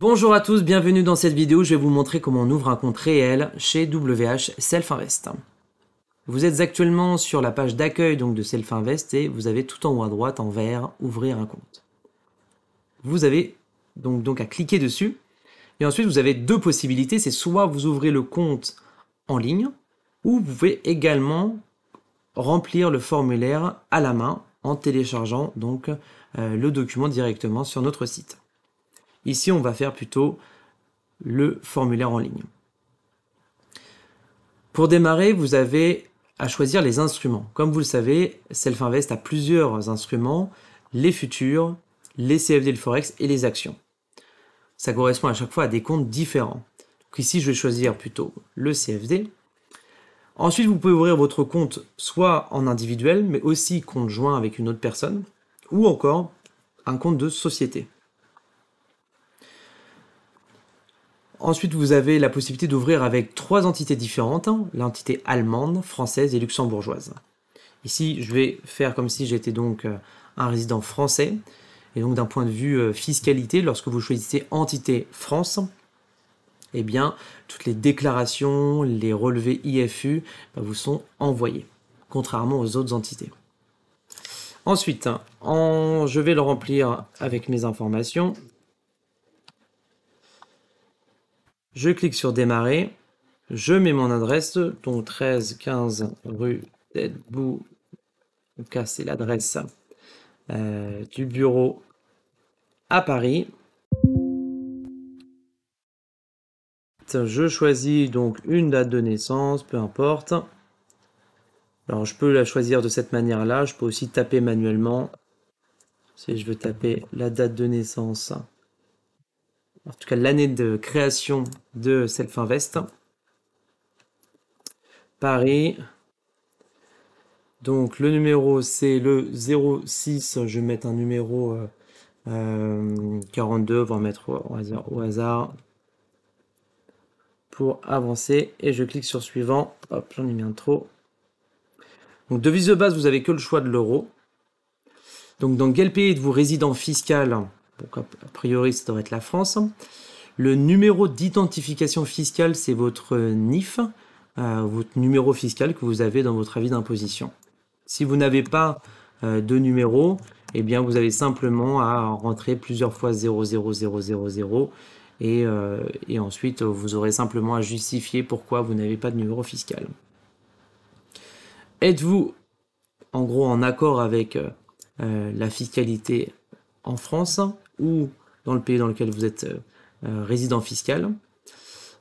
Bonjour à tous, bienvenue dans cette vidéo. Je vais vous montrer comment on ouvre un compte réel chez WH Self Invest. Vous êtes actuellement sur la page d'accueil de Self Invest et vous avez tout en haut à droite en vert ouvrir un compte. Vous avez donc à cliquer dessus et ensuite vous avez deux possibilités. C'est soit vous ouvrez le compte en ligne ou vous pouvez également remplir le formulaire à la main en téléchargeant le document directement sur notre site. Ici, on va faire plutôt le formulaire en ligne. Pour démarrer, vous avez à choisir les instruments. Comme vous le savez, Self Invest a plusieurs instruments, les futurs, les CFD, le Forex et les actions. Ça correspond à chaque fois à des comptes différents. Donc ici, je vais choisir plutôt le CFD. Ensuite, vous pouvez ouvrir votre compte soit en individuel, mais aussi compte joint avec une autre personne, ou encore un compte de société. Ensuite, vous avez la possibilité d'ouvrir avec trois entités différentes, l'entité allemande, française et luxembourgeoise. Ici, je vais faire comme si j'étais donc un résident français. Et donc d'un point de vue fiscalité, lorsque vous choisissez entité France, eh bien, toutes les déclarations, les relevés IFU vous sont envoyés, contrairement aux autres entités. Ensuite, je vais le remplir avec mes informations. Je clique sur démarrer, je mets mon adresse, donc 13-15 rue d'Edbou, donc là c'est l'adresse du bureau à Paris. Je choisis donc une date de naissance, peu importe. Alors je peux la choisir de cette manière-là, je peux aussi taper manuellement. Si je veux taper la date de naissance, en tout cas l'année de création de Self Invest. Paris. Donc le numéro c'est le 06, je vais mettre un numéro 42, on va mettre au hasard pour avancer et je clique sur suivant. Hop, j'en ai mis un trop. Donc devise de base, vous avez que le choix de l'euro. Donc dans quel pays êtes-vous résident fiscal? Donc a priori ça devrait être la France. Le numéro d'identification fiscale, c'est votre NIF, votre numéro fiscal que vous avez dans votre avis d'imposition. Si vous n'avez pas de numéro, eh bien vous avez simplement à rentrer plusieurs fois 00000 et ensuite vous aurez simplement à justifier pourquoi vous n'avez pas de numéro fiscal. Êtes-vous en gros en accord avec la fiscalité en France ou dans le pays dans lequel vous êtes résident fiscal?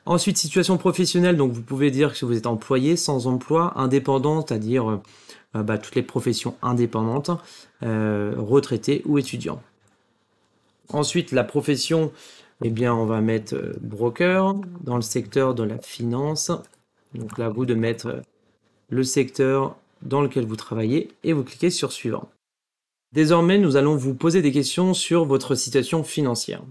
Ensuite, situation professionnelle, donc vous pouvez dire que vous êtes employé, sans emploi, indépendant, c'est-à-dire toutes les professions indépendantes, retraité ou étudiant. Ensuite, la profession, eh bien, on va mettre broker dans le secteur de la finance. Donc là, vous de mettre le secteur dans lequel vous travaillez et vous cliquez sur suivant. Désormais, nous allons vous poser des questions sur votre situation financière.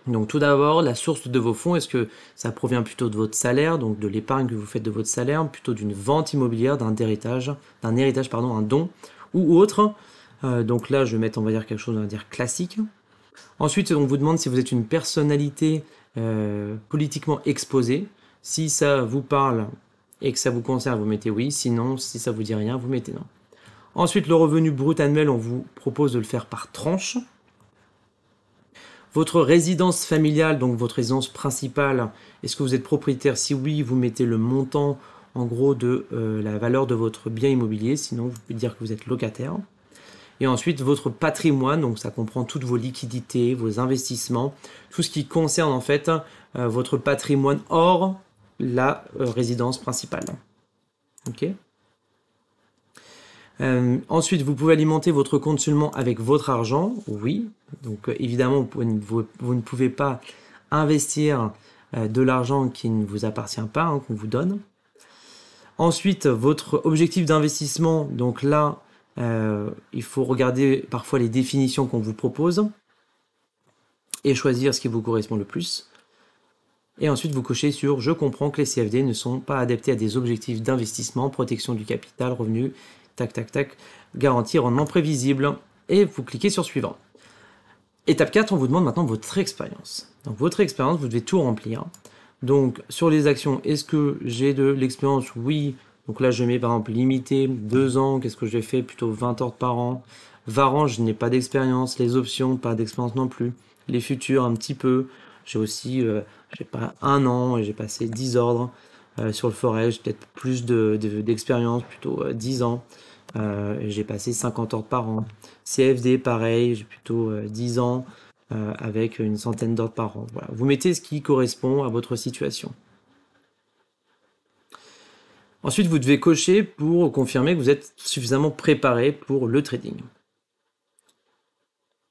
Donc tout d'abord, la source de vos fonds, est-ce que ça provient plutôt de votre salaire, donc de l'épargne que vous faites de votre salaire, plutôt d'une vente immobilière, d'un héritage, un don, ou autre. Donc là, je vais mettre, on va dire, quelque chose, on va dire, classique. Ensuite, on vous demande si vous êtes une personnalité politiquement exposée. Si ça vous parle et que ça vous concerne, vous mettez oui. Sinon, si ça vous dit rien, vous mettez non. Ensuite, le revenu brut annuel, on vous propose de le faire par tranche. Votre résidence familiale, donc votre résidence principale, est-ce que vous êtes propriétaire? Si oui, vous mettez le montant en gros de la valeur de votre bien immobilier, sinon vous pouvez dire que vous êtes locataire. Et ensuite, votre patrimoine, donc ça comprend toutes vos liquidités, vos investissements, tout ce qui concerne en fait votre patrimoine hors la résidence principale. Ok. Ensuite, vous pouvez alimenter votre compte seulement avec votre argent, oui. Donc évidemment, vous ne pouvez pas investir de l'argent qui ne vous appartient pas, qu'on vous donne. Ensuite, votre objectif d'investissement, donc là, il faut regarder parfois les définitions qu'on vous propose et choisir ce qui vous correspond le plus. Et ensuite, vous cochez sur « Je comprends que les CFD ne sont pas adaptés à des objectifs d'investissement, protection du capital, revenu, tac, tac, tac, garantie, rendement prévisible. » Et vous cliquez sur « Suivant ». Étape 4, on vous demande maintenant votre expérience. Donc votre expérience, vous devez tout remplir. Donc sur les actions, est-ce que j'ai de l'expérience? Oui. Donc là, je mets par exemple limité, 2 ans, qu'est-ce que j'ai fait? Plutôt 20 ordres par an. Varan, je n'ai pas d'expérience. Les options, pas d'expérience non plus. Les futurs, un petit peu. J'ai aussi, j'ai pas 1 an et j'ai passé 10 ordres. Sur le forex, j'ai peut-être plus d'expérience, plutôt 10 ans. J'ai passé 50 ordres par an. CFD, pareil, j'ai plutôt 10 ans avec une centaine d'ordres par an. Voilà. Vous mettez ce qui correspond à votre situation. Ensuite, vous devez cocher pour confirmer que vous êtes suffisamment préparé pour le trading.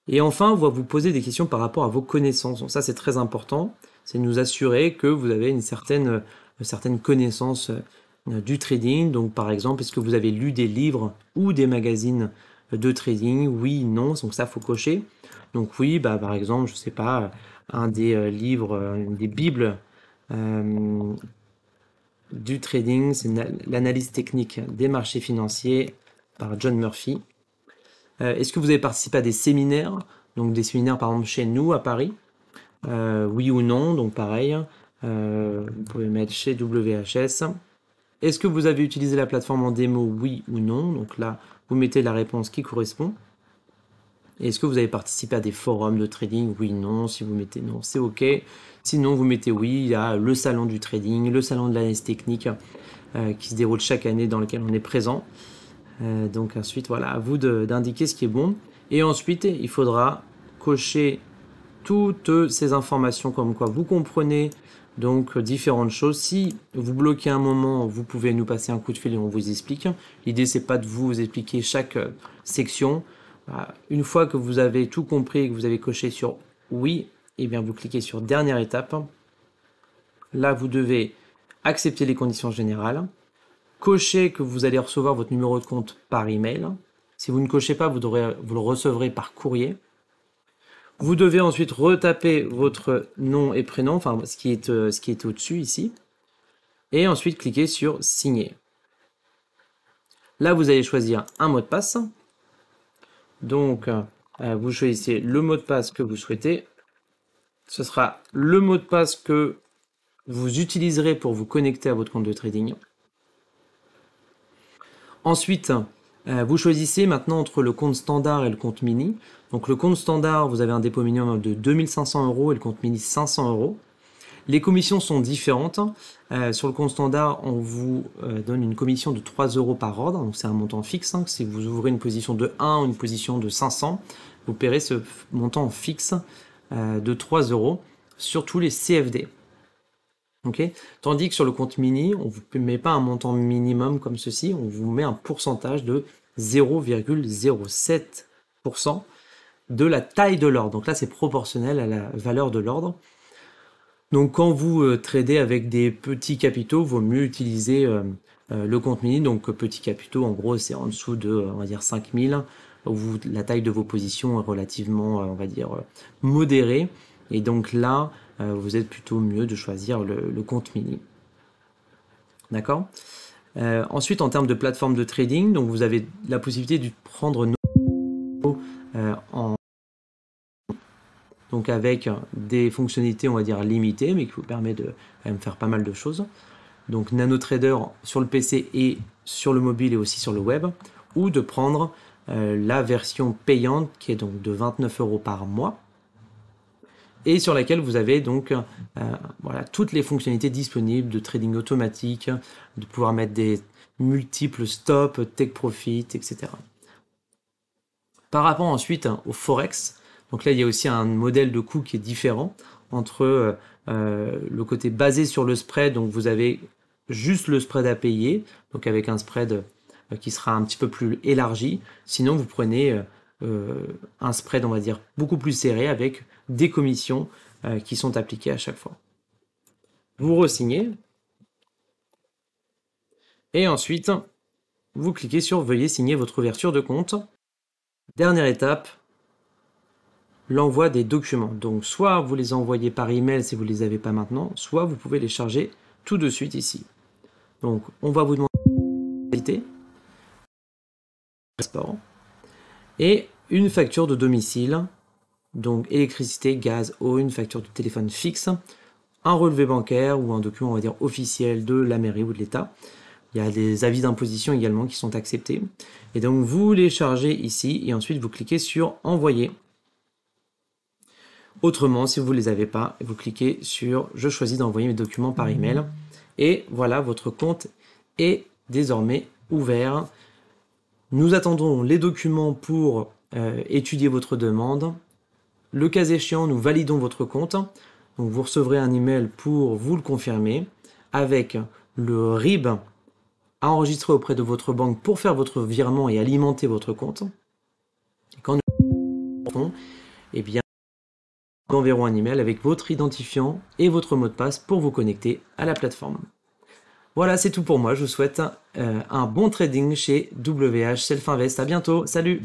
Et enfin, on va vous poser des questions par rapport à vos connaissances. Donc ça, c'est très important. C'est de nous assurer que vous avez une certaine connaissance du trading. Donc, par exemple, est-ce que vous avez lu des livres ou des magazines de trading? Oui, non. Donc ça, faut cocher. Donc oui, bah, par exemple, je sais pas, un des livres, une des bibles du trading, c'est l'analyse technique des marchés financiers par John Murphy. Est-ce que vous avez participé à des séminaires? Donc des séminaires par exemple chez nous à Paris? Oui ou non, donc pareil. Vous pouvez mettre chez WHS. Est-ce que vous avez utilisé la plateforme en démo? Oui ou non. Donc là, vous mettez la réponse qui correspond. Est-ce que vous avez participé à des forums de trading? Oui, non. Si vous mettez non, c'est OK. Sinon, vous mettez oui. Il y a le salon du trading, le salon de l'analyse technique qui se déroule chaque année dans lequel on est présent. Donc ensuite, voilà, à vous d'indiquer ce qui est bon. Et ensuite, il faudra cocher toutes ces informations comme quoi vous comprenez donc différentes choses. Si vous bloquez un moment, vous pouvez nous passer un coup de fil et on vous explique. L'idée, c'est pas de vous expliquer chaque section. Une fois que vous avez tout compris et que vous avez coché sur oui, et bien vous cliquez sur dernière étape. Là, vous devez accepter les conditions générales. Cochez que vous allez recevoir votre numéro de compte par email. Si vous ne cochez pas, vous le recevrez par courrier. Vous devez ensuite retaper votre nom et prénom, enfin ce qui est au-dessus ici, et ensuite cliquer sur signer. Là, vous allez choisir un mot de passe. Donc, vous choisissez le mot de passe que vous souhaitez. Ce sera le mot de passe que vous utiliserez pour vous connecter à votre compte de trading. Ensuite, vous choisissez maintenant entre le compte standard et le compte mini. Donc le compte standard, vous avez un dépôt minimum de 2500 € et le compte mini 500 €. Les commissions sont différentes. Sur le compte standard, on vous donne une commission de 3 € par ordre, donc c'est un montant fixe. Si vous ouvrez une position de 1 ou une position de 500, vous paierez ce montant fixe de 3 € sur tous les CFD. Okay. Tandis que sur le compte mini, on ne vous met pas un montant minimum comme ceci, on vous met un pourcentage de 0,07% de la taille de l'ordre. Donc là, c'est proportionnel à la valeur de l'ordre. Donc quand vous tradez avec des petits capitaux, il vaut mieux utiliser le compte mini. Donc petits capitaux, en gros, c'est en dessous de, on va dire, 5000, où la taille de vos positions est relativement, on va dire, modérée. Et donc là, vous êtes plutôt mieux de choisir le compte mini. D'accord. Ensuite, en termes de plateforme de trading, donc vous avez la possibilité de prendre donc avec des fonctionnalités, on va dire, limitées, mais qui vous permet de quand même faire pas mal de choses. Donc NanoTrader sur le PC et sur le mobile et aussi sur le web, ou de prendre la version payante qui est donc de 29 € par mois, et sur laquelle vous avez donc voilà, toutes les fonctionnalités disponibles de trading automatique, de pouvoir mettre des multiples stops, take profit, etc. Par rapport ensuite au Forex, donc là il y a aussi un modèle de coût qui est différent entre le côté basé sur le spread, donc vous avez juste le spread à payer, donc avec un spread qui sera un petit peu plus élargi. Sinon vous prenez un spread, on va dire, beaucoup plus serré avec des commissions qui sont appliquées à chaque fois. Vous re-signez et ensuite vous cliquez sur veuillez signer votre ouverture de compte. Dernière étape, l'envoi des documents. Donc soit vous les envoyez par email si vous ne les avez pas maintenant, soit vous pouvez les charger tout de suite ici. Donc on va vous demander passeport et une facture de domicile donc électricité, gaz, eau, une facture de téléphone fixe, un relevé bancaire ou un document, on va dire, officiel de la mairie ou de l'État. Il y a des avis d'imposition également qui sont acceptés. Et donc vous les chargez ici et ensuite vous cliquez sur envoyer. Autrement, si vous ne les avez pas, vous cliquez sur je choisis d'envoyer mes documents par email. Et voilà, votre compte est désormais ouvert. Nous attendons les documents pour étudier votre demande. Le cas échéant, nous validons votre compte. Donc vous recevrez un email pour vous le confirmer avec le RIB à enregistrer auprès de votre banque pour faire votre virement et alimenter votre compte. Et quand nous font, eh bien, nous enverrons un email avec votre identifiant et votre mot de passe pour vous connecter à la plateforme. Voilà, c'est tout pour moi. Je vous souhaite un bon trading chez WH Self Invest. À bientôt. Salut!